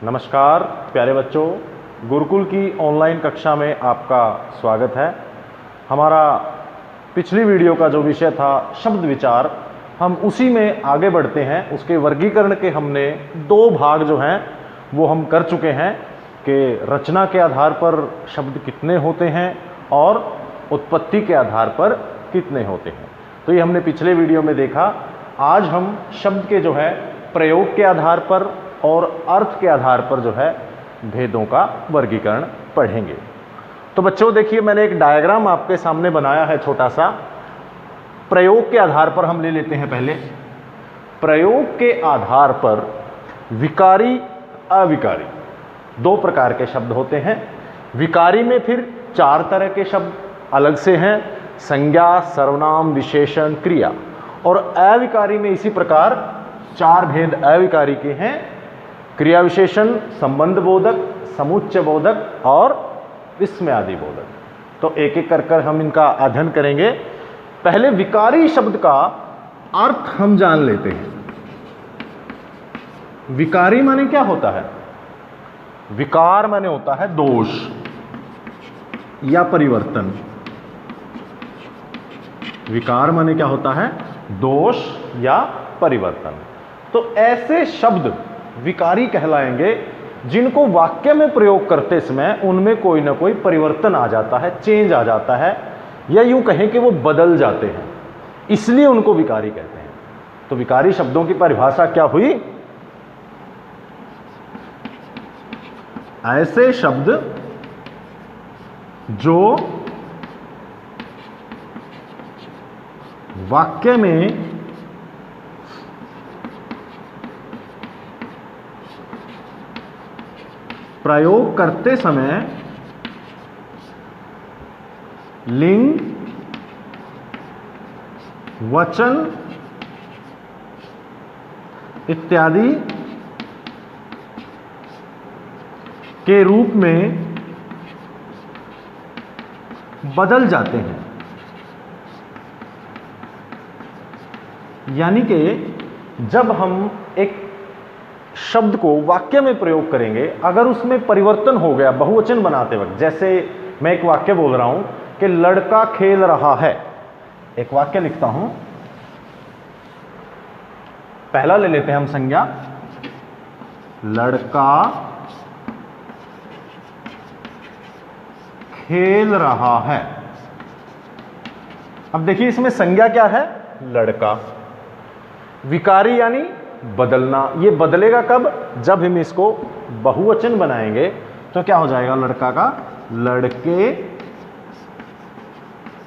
नमस्कार प्यारे बच्चों, गुरुकुल की ऑनलाइन कक्षा में आपका स्वागत है। हमारा पिछली वीडियो का जो विषय था शब्द विचार, हम उसी में आगे बढ़ते हैं। उसके वर्गीकरण के हमने दो भाग जो हैं वो हम कर चुके हैं कि रचना के आधार पर शब्द कितने होते हैं और उत्पत्ति के आधार पर कितने होते हैं। तो ये हमने पिछले वीडियो में देखा। आज हम शब्द के जो है प्रयोग के आधार पर और अर्थ के आधार पर जो है भेदों का वर्गीकरण पढ़ेंगे। तो बच्चों देखिए, मैंने एक डायग्राम आपके सामने बनाया है छोटा सा। प्रयोग के आधार पर हम ले लेते हैं। पहले प्रयोग के आधार पर विकारी अविकारी दो प्रकार के शब्द होते हैं। विकारी में फिर चार तरह के शब्द अलग से हैं: संज्ञा, सर्वनाम, विशेषण, क्रिया। और अविकारी में इसी प्रकार चार भेद अविकारी के हैं: क्रिया विशेषण, संबंध बोधक, समुच्चय बोधक और विस्मयादि बोधक। तो एक एक कर हम इनका अध्ययन करेंगे। पहले विकारी शब्द का अर्थ हम जान लेते हैं। विकारी माने क्या होता है? विकार माने होता है दोष या परिवर्तन। विकार माने क्या होता है? दोष या परिवर्तन। तो ऐसे शब्द विकारी कहलाएंगे जिनको वाक्य में प्रयोग करते समय उनमें कोई ना कोई परिवर्तन आ जाता है, चेंज आ जाता है, या यूं कहें कि वो बदल जाते हैं, इसलिए उनको विकारी कहते हैं। तो विकारी शब्दों की परिभाषा क्या हुई? ऐसे शब्द जो वाक्य में प्रयोग करते समय लिंग, वचन इत्यादि के रूप में बदल जाते हैं। यानी कि जब हम एक शब्द को वाक्य में प्रयोग करेंगे, अगर उसमें परिवर्तन हो गया बहुवचन बनाते वक्त, जैसे मैं एक वाक्य बोल रहा हूं कि लड़का खेल रहा है, एक वाक्य लिखता हूं। पहला ले लेते हैं हम संज्ञा, लड़का खेल रहा है। अब देखिए इसमें संज्ञा क्या है? लड़का। विकारी यानी बदलना। ये बदलेगा कब? जब हम इसको बहुवचन बनाएंगे तो क्या हो जाएगा? लड़का का लड़के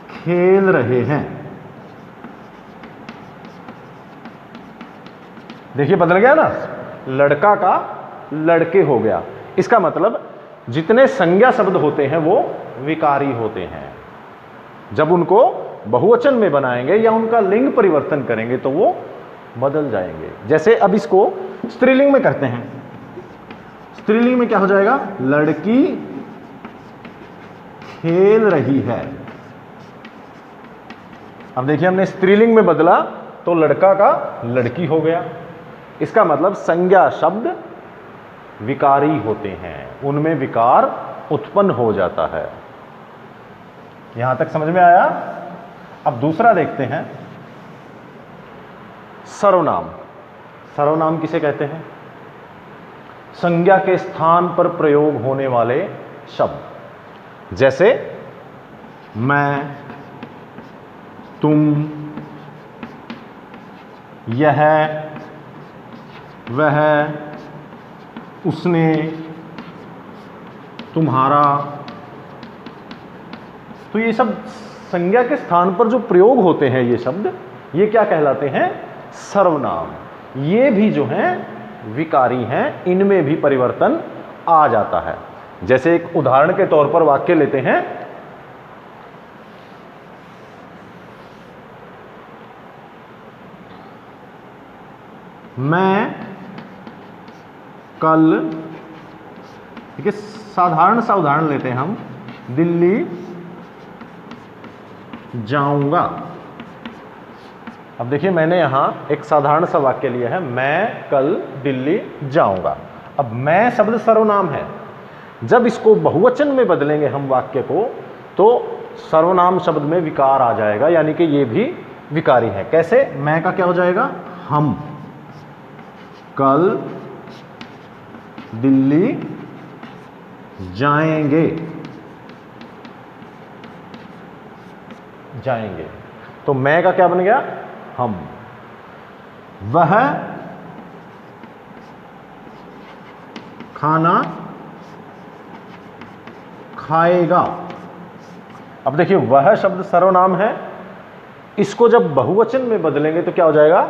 खेल रहे हैं। देखिए बदल गया ना, लड़का का लड़के हो गया। इसका मतलब जितने संज्ञा शब्द होते हैं वो विकारी होते हैं। जब उनको बहुवचन में बनाएंगे या उनका लिंग परिवर्तन करेंगे तो वो बदल जाएंगे। जैसे अब इसको स्त्रीलिंग में करते हैं। स्त्रीलिंग में क्या हो जाएगा? लड़की खेल रही है। अब देखिए हमने स्त्रीलिंग में बदला तो लड़का का लड़की हो गया। इसका मतलब संज्ञा शब्द विकारी होते हैं, उनमें विकार उत्पन्न हो जाता है। यहां तक समझ में आया? अब दूसरा देखते हैं, सर्वनाम। सर्वनाम किसे कहते हैं? संज्ञा के स्थान पर प्रयोग होने वाले शब्द। जैसे मैं, तुम, यह, वह, उसने, तुम्हारा। तो ये सब संज्ञा के स्थान पर जो प्रयोग होते हैं ये शब्द, ये क्या कहलाते हैं? सर्वनाम। ये भी जो हैं विकारी हैं, इनमें भी परिवर्तन आ जाता है। जैसे एक उदाहरण के तौर पर वाक्य लेते हैं, मैं कल, ठीक है, साधारण सा उदाहरण लेते हैं हम, दिल्ली जाऊंगा। अब देखिए मैंने यहां एक साधारण सा वाक्य लिया है, मैं कल दिल्ली जाऊंगा। अब मैं शब्द सर्वनाम है, जब इसको बहुवचन में बदलेंगे हम वाक्य को, तो सर्वनाम शब्द में विकार आ जाएगा, यानी कि ये भी विकारी है। कैसे? मैं का क्या हो जाएगा? हम कल दिल्ली जाएंगे। जाएंगे, तो मैं का क्या बन गया? हम। वह खाना खाएगा। अब देखिए, वह शब्द सर्वनाम है, इसको जब बहुवचन में बदलेंगे तो क्या हो जाएगा?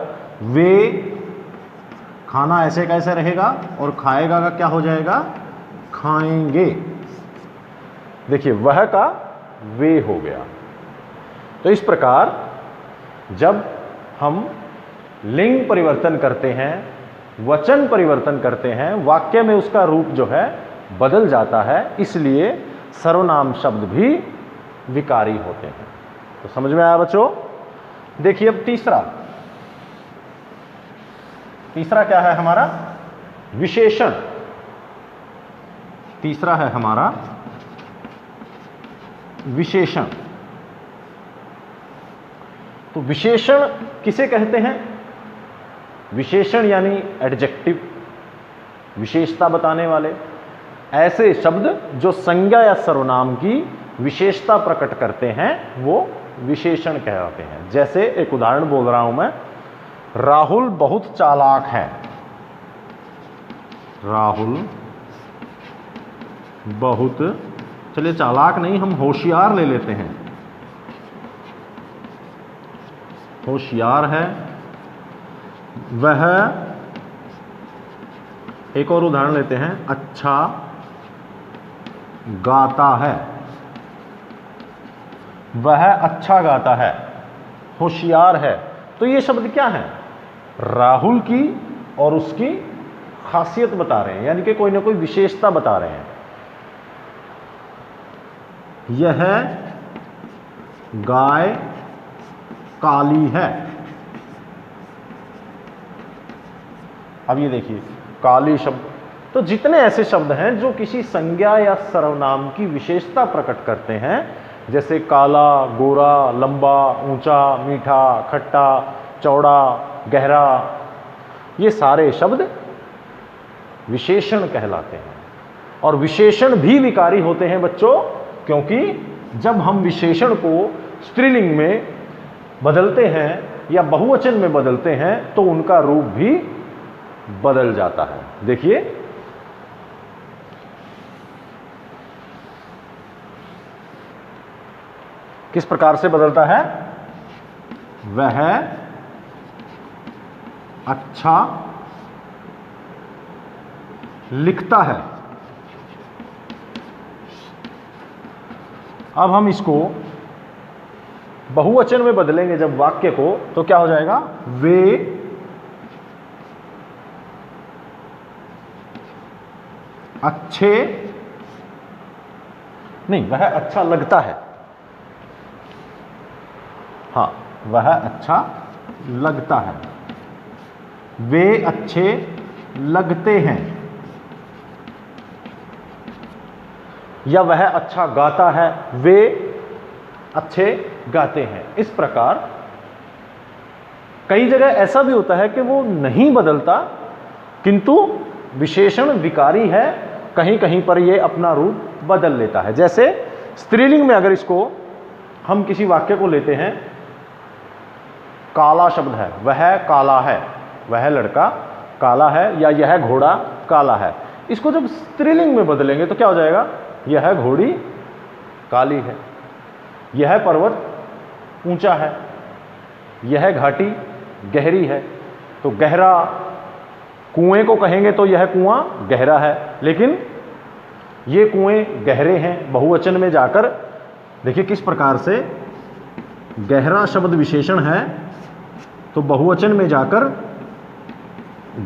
वे। खाना ऐसे कैसे रहेगा? और खाएगा का क्या हो जाएगा? खाएंगे। देखिए, वह का वे हो गया। तो इस प्रकार जब हम लिंग परिवर्तन करते हैं, वचन परिवर्तन करते हैं, वाक्य में उसका रूप जो है बदल जाता है, इसलिए सर्वनाम शब्द भी विकारी होते हैं। तो समझ में आया बच्चों? देखिए अब तीसरा क्या है हमारा? विशेषण। तीसरा है हमारा विशेषण। तो विशेषण किसे कहते हैं? विशेषण यानी एडजेक्टिव, विशेषता बताने वाले ऐसे शब्द जो संज्ञा या सर्वनाम की विशेषता प्रकट करते हैं, वो विशेषण कहलाते हैं। जैसे एक उदाहरण बोल रहा हूं मैं, राहुल बहुत चालाक है। राहुल बहुत, चलिए चालाक नहीं, हम होशियार ले लेते हैं। होशियार है। वह, एक और उदाहरण लेते हैं, अच्छा गाता है। वह अच्छा गाता है, होशियार है। तो ये शब्द क्या है? राहुल की और उसकी खासियत बता रहे हैं, यानी कि कोई ना कोई विशेषता बता रहे हैं। यह गाय काली है। अब ये देखिए, काली शब्द। तो जितने ऐसे शब्द हैं जो किसी संज्ञा या सर्वनाम की विशेषता प्रकट करते हैं, जैसे काला, गोरा, लंबा, ऊंचा, मीठा, खट्टा, चौड़ा, गहरा, ये सारे शब्द विशेषण कहलाते हैं। और विशेषण भी विकारी होते हैं बच्चों, क्योंकि जब हम विशेषण को स्त्रीलिंग में बदलते हैं या बहुवचन में बदलते हैं तो उनका रूप भी बदल जाता है। देखिए, किस प्रकार से बदलता है? वह अच्छा लिखता है। अब हम इसको बहुवचन में बदलेंगे जब वाक्य को, तो क्या हो जाएगा? वे अच्छे, नहीं, वह अच्छा लगता है। हाँ, वह अच्छा लगता है। वे अच्छे लगते हैं, या वह अच्छा गाता है, वे अच्छे गाते हैं। इस प्रकार कई जगह ऐसा भी होता है कि वो नहीं बदलता, किंतु विशेषण विकारी है, कहीं कहीं पर ये अपना रूप बदल लेता है। जैसे स्त्रीलिंग में अगर इसको हम किसी वाक्य को लेते हैं, काला शब्द है, वह काला है, वह लड़का काला है, या यह घोड़ा काला है। इसको जब स्त्रीलिंग में बदलेंगे तो क्या हो जाएगा? यह घोड़ी काली है, यह पर्वत ऊंचा है, यह घाटी गहरी है। तो गहरा, कुएं को कहेंगे तो यह कुआं गहरा है, लेकिन ये कुएं गहरे हैं। बहुवचन में जाकर देखिए किस प्रकार से गहरा शब्द विशेषण है, तो बहुवचन में जाकर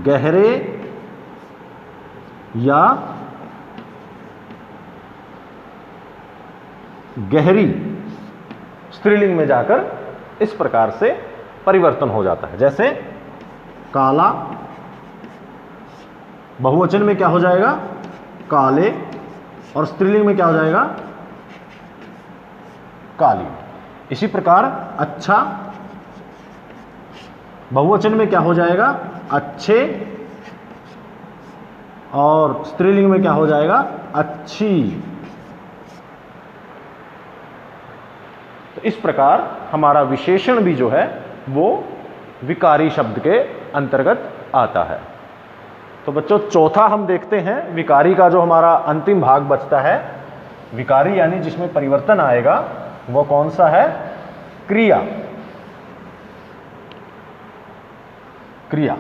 गहरे या गहरी स्त्रीलिंग में जाकर इस प्रकार से परिवर्तन हो जाता है। जैसे काला बहुवचन में क्या हो जाएगा? काले, और स्त्रीलिंग में क्या हो जाएगा? काली। इसी प्रकार अच्छा, बहुवचन में क्या हो जाएगा? अच्छे, और स्त्रीलिंग में क्या हो जाएगा? अच्छी। तो इस प्रकार हमारा विशेषण भी जो है वो विकारी शब्द के अंतर्गत आता है। तो बच्चों चौथा हम देखते हैं, विकारी का जो हमारा अंतिम भाग बचता है, विकारी यानी जिसमें परिवर्तन आएगा, वो कौन सा है? क्रिया। क्रिया,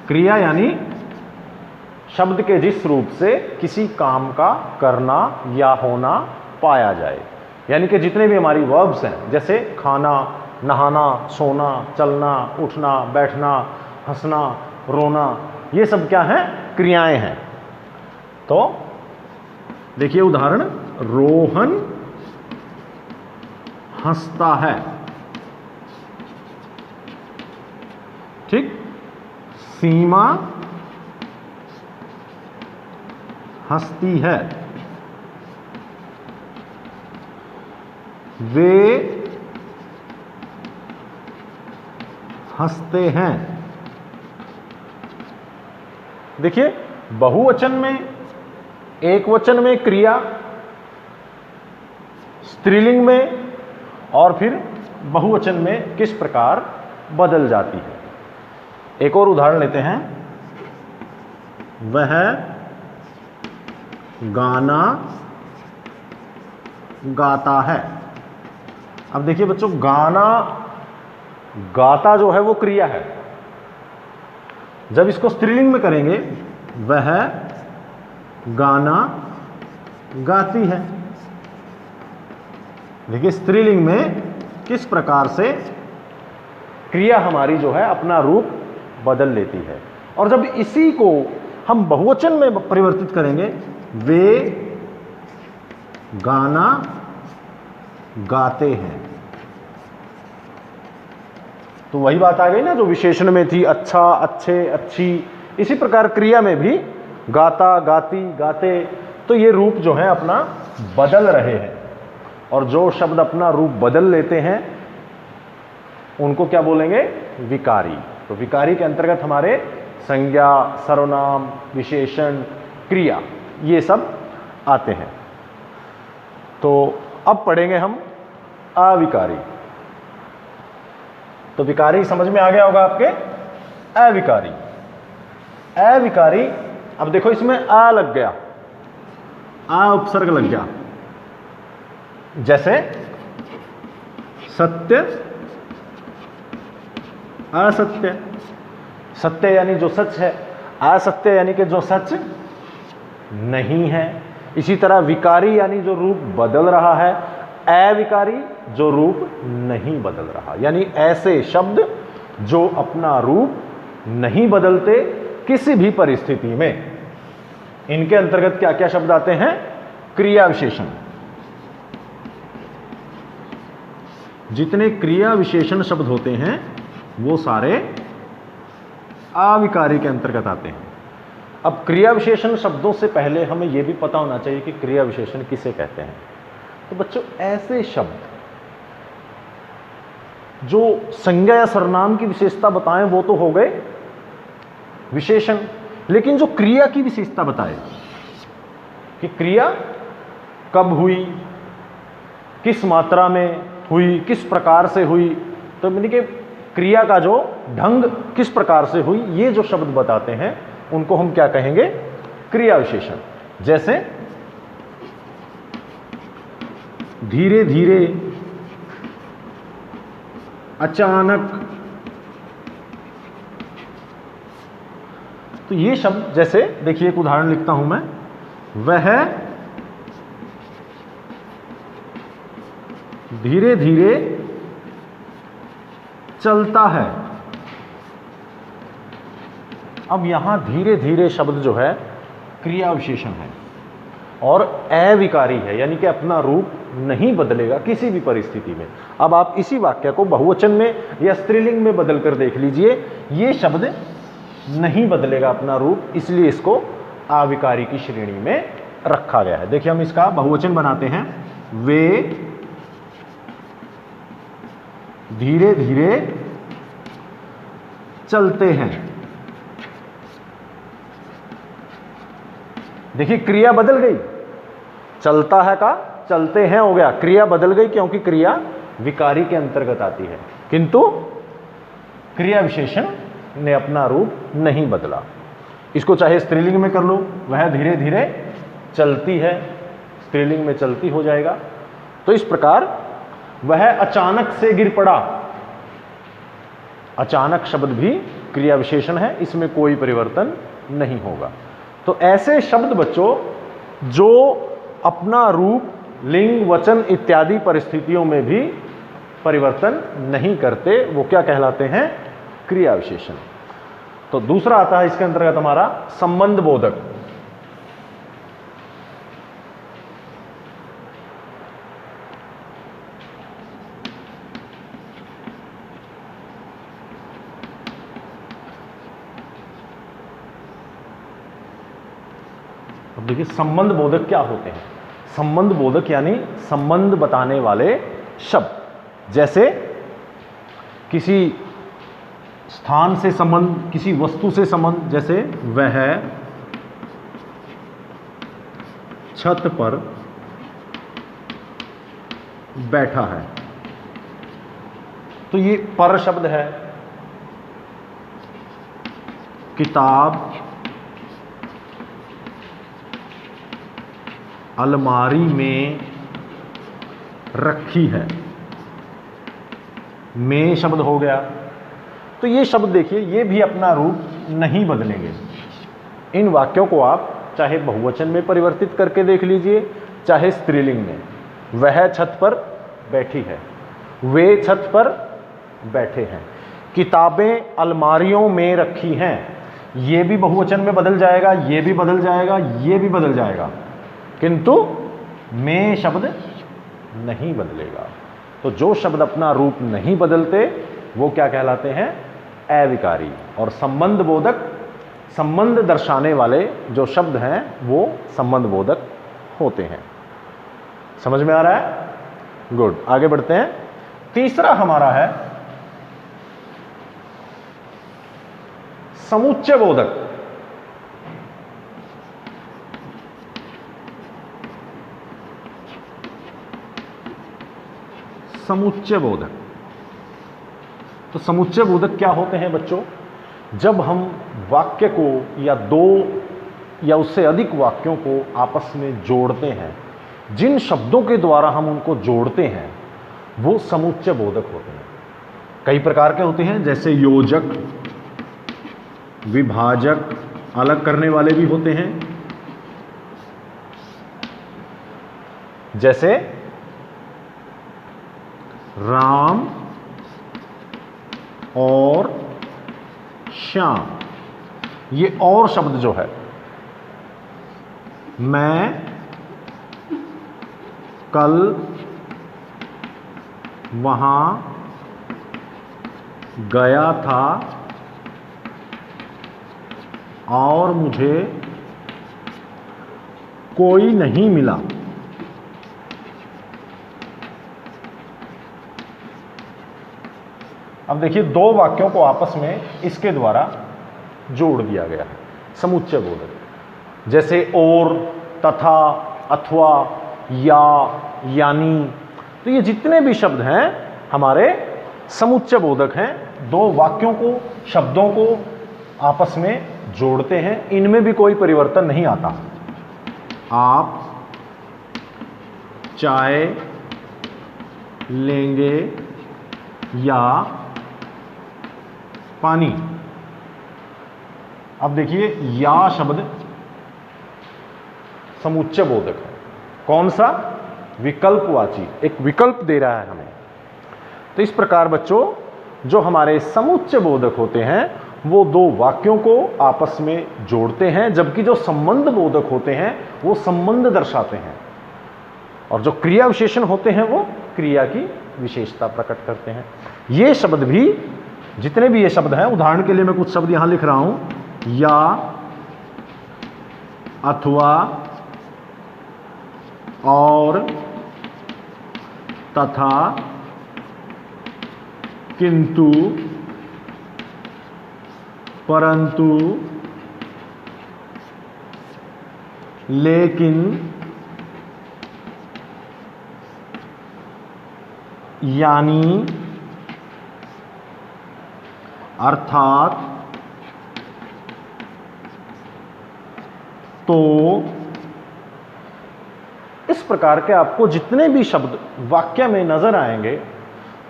क्रिया यानी शब्द के जिस रूप से किसी काम का करना या होना पाया जाए। यानी कि जितने भी हमारी वर्ब्स हैं, जैसे खाना, नहाना, सोना, चलना, उठना, बैठना, हंसना, रोना, ये सब क्या हैं? क्रियाएं हैं। तो देखिए उदाहरण, रोहन हंसता है, ठीक। सीमा हंसती है, वे हंसते हैं। देखिए बहुवचन में, एक वचन में क्रिया, स्त्रीलिंग में, और फिर बहुवचन में किस प्रकार बदल जाती है। एक और उदाहरण लेते हैं, वह गाना गाता है। अब देखिए बच्चों, गाना गाता जो है वो क्रिया है। जब इसको स्त्रीलिंग में करेंगे, वह गाना गाती है। देखिए स्त्रीलिंग में किस प्रकार से क्रिया हमारी जो है अपना रूप बदल लेती है। और जब इसी को हम बहुवचन में परिवर्तित करेंगे, वे गाना गाते हैं, तो वही बात आ गई ना जो विशेषण में थी, अच्छा, अच्छे, अच्छी। इसी प्रकार क्रिया में भी गाता, गाती, गाते, तो ये रूप जो है अपना बदल रहे हैं। और जो शब्द अपना रूप बदल लेते हैं उनको क्या बोलेंगे? विकारी। तो विकारी के अंतर्गत हमारे संज्ञा, सर्वनाम, विशेषण, क्रिया, ये सब आते हैं। तो अब पढ़ेंगे हम अविकारी। तो विकारी समझ में आ गया होगा आपके। अविकारी, अविकारी, अब देखो इसमें आ लग गया, आ उपसर्ग लग गया। जैसे सत्य, असत्य। सत्य यानी जो सच है, असत्य यानी कि जो सच नहीं है। इसी तरह विकारी यानी जो रूप बदल रहा है, अविकारी जो रूप नहीं बदल रहा। यानी ऐसे शब्द जो अपना रूप नहीं बदलते किसी भी परिस्थिति में, इनके अंतर्गत क्या क्या शब्द आते हैं? क्रिया विशेषण। जितने क्रिया विशेषण शब्द होते हैं वो सारे अविकारी के अंतर्गत आते हैं। अब क्रिया विशेषण शब्दों से पहले हमें यह भी पता होना चाहिए कि क्रिया विशेषण किसे कहते हैं। तो बच्चों ऐसे शब्द जो संज्ञा या सर्वनाम की विशेषता बताएं वो तो हो गए विशेषण, लेकिन जो क्रिया की विशेषता बताए कि क्रिया कब हुई, किस मात्रा में हुई, किस प्रकार से हुई, तो यानी कि क्रिया का जो ढंग किस प्रकार से हुई, ये जो शब्द बताते हैं उनको हम क्या कहेंगे? क्रिया विशेषण। जैसे धीरे धीरे, अचानक, तो ये शब्द, जैसे देखिए एक उदाहरण लिखता हूं मैं, वह धीरे धीरे चलता है। अब यहां धीरे धीरे शब्द जो है क्रिया विशेषण है और अविकारी है, यानी कि अपना रूप नहीं बदलेगा किसी भी परिस्थिति में। अब आप इसी वाक्य को बहुवचन में या स्त्रीलिंग में बदल कर देख लीजिए। ये शब्द नहीं बदलेगा अपना रूप, इसलिए इसको आविकारी की श्रेणी में रखा गया है। देखिए हम इसका बहुवचन बनाते हैं, वे धीरे धीरे चलते हैं। देखिए क्रिया बदल गई, चलता है का चलते हैं हो गया, क्रिया बदल गई क्योंकि क्रिया विकारी के अंतर्गत आती है, किंतु क्रिया विशेषण ने अपना रूप नहीं बदला। इसको चाहे स्त्रीलिंग में कर लो, वह धीरे धीरे चलती है, स्त्रीलिंग में चलती हो जाएगा। तो इस प्रकार वह अचानक से गिर पड़ा, अचानक शब्द भी क्रिया विशेषण है, इसमें कोई परिवर्तन नहीं होगा। तो ऐसे शब्द बच्चों जो अपना रूप लिंग वचन इत्यादि परिस्थितियों में भी परिवर्तन नहीं करते, वो क्या कहलाते हैं? क्रिया विशेषण। तो दूसरा आता है इसके अंतर्गत हमारा संबंध बोधक। अब देखिए संबंध बोधक क्या होते हैं। संबंध बोधक यानी संबंध बताने वाले शब्द, जैसे किसी स्थान से संबंध, किसी वस्तु से संबंध, जैसे वह छत पर बैठा है, तो ये पर शब्द है। किताब अलमारी में रखी है, में शब्द हो गया। तो ये शब्द देखिए, ये भी अपना रूप नहीं बदलेंगे। इन वाक्यों को आप चाहे बहुवचन में परिवर्तित करके देख लीजिए, चाहे स्त्रीलिंग में। वह छत पर बैठी है, वे छत पर बैठे हैं, किताबें अलमारियों में रखी हैं, ये भी बहुवचन में बदल जाएगा, ये भी बदल जाएगा, ये भी बदल जाएगा, किंतु में शब्द नहीं बदलेगा। तो जो शब्द अपना रूप नहीं बदलते वो क्या कहलाते हैं? अविकारी। और संबंध बोधक, संबंध दर्शाने वाले जो शब्द हैं वो संबंध बोधक होते हैं। समझ में आ रहा है? गुड, आगे बढ़ते हैं। तीसरा हमारा है समुच्चय बोधक। समुच्चय बोधक, तो समुच्चय बोधक क्या होते हैं बच्चों? जब हम वाक्य को या दो या उससे अधिक वाक्यों को आपस में जोड़ते हैं, जिन शब्दों के द्वारा हम उनको जोड़ते हैं वो समुच्चय बोधक होते हैं। कई प्रकार के होते हैं, जैसे योजक, विभाजक, अलग करने वाले भी होते हैं। जैसे राम और श्याम, ये और शब्द जो है, मैं कल वहां गया था और मुझे कोई नहीं मिला। अब देखिए दो वाक्यों को आपस में इसके द्वारा जोड़ दिया गया है, समुच्चय बोधक। जैसे और, तथा, अथवा, या, यानी, तो ये जितने भी शब्द हैं हमारे समुच्चय बोधक हैं। दो वाक्यों को, शब्दों को आपस में जोड़ते हैं, इनमें भी कोई परिवर्तन नहीं आता। आप चाय लेंगे या पानी। अब देखिए या शब्द समुच्चय बोधक है। कौन सा? विकल्पवाची, एक विकल्प दे रहा है हमें। तो इस प्रकार बच्चों जो हमारे समुच्चय बोधक होते हैं वो दो वाक्यों को आपस में जोड़ते हैं, जबकि जो संबंध बोधक होते हैं वो संबंध दर्शाते हैं, और जो क्रिया विशेषण होते हैं वो क्रिया की विशेषता प्रकट करते हैं। ये शब्द भी जितने भी ये शब्द हैं, उदाहरण के लिए मैं कुछ शब्द यहां लिख रहा हूं, या, अथवा, और, तथा, किंतु, परंतु, लेकिन, यानी, अर्थात, तो, इस प्रकार के आपको जितने भी शब्द वाक्य में नजर आएंगे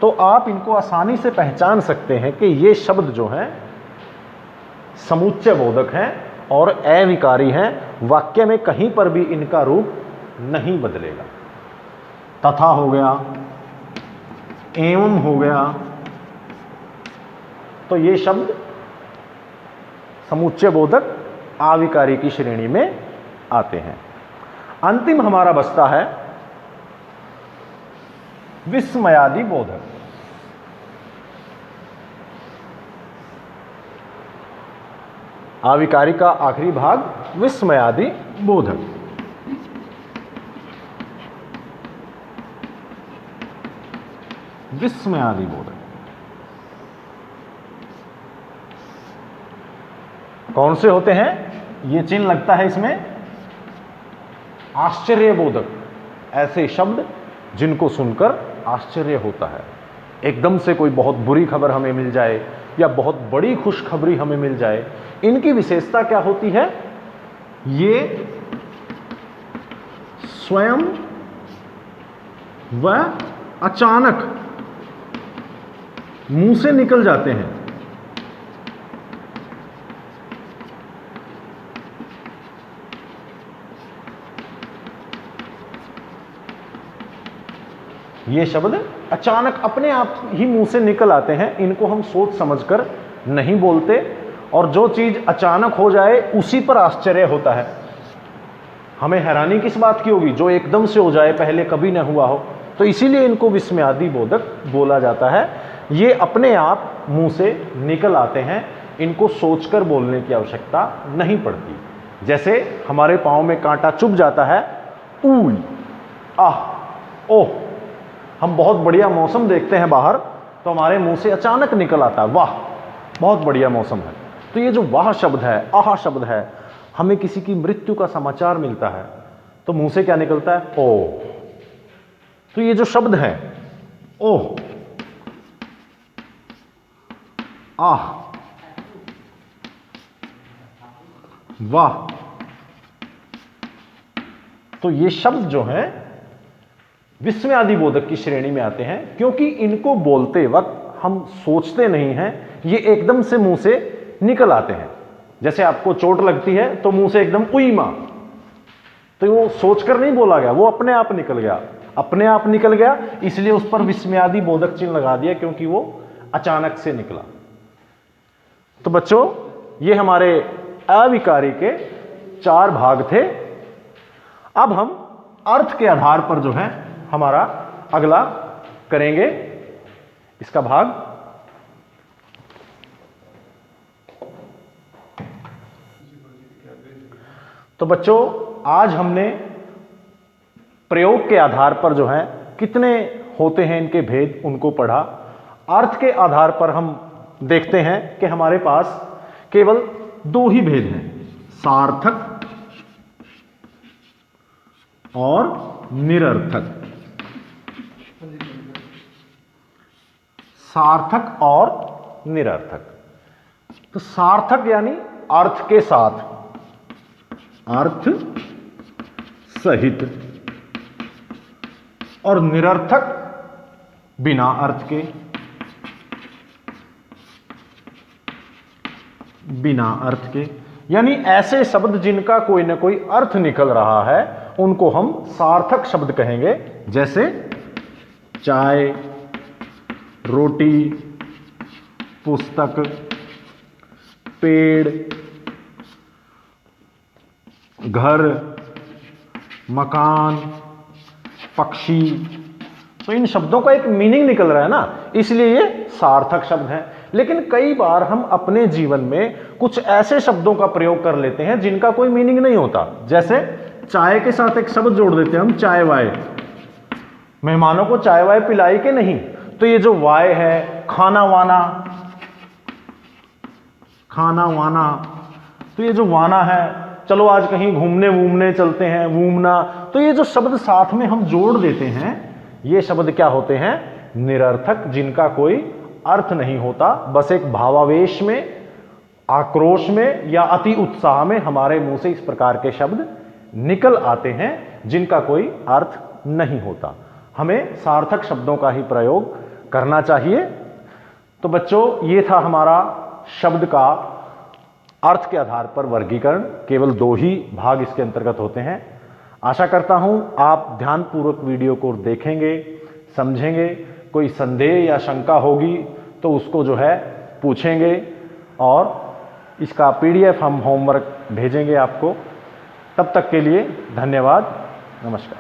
तो आप इनको आसानी से पहचान सकते हैं कि ये शब्द जो हैं समुच्चय बोधक हैं और अविकारी हैं। वाक्य में कहीं पर भी इनका रूप नहीं बदलेगा। तथा हो गया, एवं हो गया, तो ये शब्द समुच्चय बोधक अविकारी की श्रेणी में आते हैं। अंतिम हमारा बचता है विस्मयादि बोधक। अविकारी का आखिरी भाग विस्मयादि बोधक। विस्मयादि बोधक कौन से होते हैं? ये चिन्ह लगता है इसमें, आश्चर्यबोधक, ऐसे शब्द जिनको सुनकर आश्चर्य होता है। एकदम से कोई बहुत बुरी खबर हमें मिल जाए या बहुत बड़ी खुशखबरी हमें मिल जाए, इनकी विशेषता क्या होती है? ये स्वयं व अचानक मुंह से निकल जाते हैं। ये शब्द अचानक अपने आप ही मुंह से निकल आते हैं। इनको हम सोच समझकर नहीं बोलते, और जो चीज अचानक हो जाए उसी पर आश्चर्य होता है। हमें हैरानी किस बात की होगी? जो एकदम से हो जाए, पहले कभी न हुआ हो। तो इसीलिए इनको विस्मयादि बोधक बोला जाता है। ये अपने आप मुंह से निकल आते हैं, इनको सोचकर बोलने की आवश्यकता नहीं पड़ती। जैसे हमारे पांव में कांटा चुभ जाता है, ऊई, आह, ओह। हम बहुत बढ़िया मौसम देखते हैं बाहर, तो हमारे मुंह से अचानक निकल आता है, वाह बहुत बढ़िया मौसम है। तो ये जो वाह शब्द है, आह शब्द है, हमें किसी की मृत्यु का समाचार मिलता है तो मुंह से क्या निकलता है? ओह। तो ये जो शब्द है, ओह, आह, वाह, तो ये शब्द जो हैं विस्मयादि बोधक की श्रेणी में आते हैं, क्योंकि इनको बोलते वक्त हम सोचते नहीं हैं, ये एकदम से मुंह से निकल आते हैं। जैसे आपको चोट लगती है तो मुंह से एकदम उई मां, तो वो सोचकर नहीं बोला गया, वो अपने आप निकल गया। अपने आप निकल गया इसलिए उस पर विस्मयादि बोधक चिन्ह लगा दिया, क्योंकि वो अचानक से निकला। तो बच्चों, ये हमारे अविकारी के 4 भाग थे। अब हम अर्थ के आधार पर जो है हमारा अगला करेंगे इसका भाग। तो बच्चों, आज हमने प्रयोग के आधार पर जो है कितने होते हैं इनके भेद, उनको पढ़ा। अर्थ के आधार पर हम देखते हैं कि हमारे पास केवल 2 ही भेद हैं, सार्थक और निरर्थक। सार्थक और निरर्थक। तो सार्थक यानी अर्थ के साथ, अर्थ सहित, और निरर्थक बिना अर्थ के, बिना अर्थ के। यानी ऐसे शब्द जिनका कोई ना कोई अर्थ निकल रहा है उनको हम सार्थक शब्द कहेंगे। जैसे चाय, रोटी, पुस्तक, पेड़, घर, मकान, पक्षी। तो इन शब्दों का एक मीनिंग निकल रहा है ना, इसलिए ये सार्थक शब्द है। लेकिन कई बार हम अपने जीवन में कुछ ऐसे शब्दों का प्रयोग कर लेते हैं जिनका कोई मीनिंग नहीं होता। जैसे चाय के साथ एक शब्द जोड़ देते हैं हम, चाय वाय, मेहमानों को चाय वाय पिलाई के नहीं, तो ये जो वाय है, खाना वाना, खाना वाना, तो ये जो वाना है, चलो आज कहीं घूमने वूमने चलते हैं, वूमना, तो ये जो शब्द साथ में हम जोड़ देते हैं, ये शब्द क्या होते हैं? निरर्थक, जिनका कोई अर्थ नहीं होता, बस एक भावावेश में, आक्रोश में या अति उत्साह में हमारे मुंह से इस प्रकार के शब्द निकल आते हैं जिनका कोई अर्थ नहीं होता। हमें सार्थक शब्दों का ही प्रयोग करना चाहिए। तो बच्चों, ये था हमारा शब्द का अर्थ के आधार पर वर्गीकरण। केवल 2 ही भाग इसके अंतर्गत होते हैं। आशा करता हूं आप ध्यानपूर्वक वीडियो को देखेंगे, समझेंगे। कोई संदेह या शंका होगी तो उसको जो है पूछेंगे, और इसका PDF हम होमवर्क भेजेंगे आपको। तब तक के लिए धन्यवाद, नमस्कार।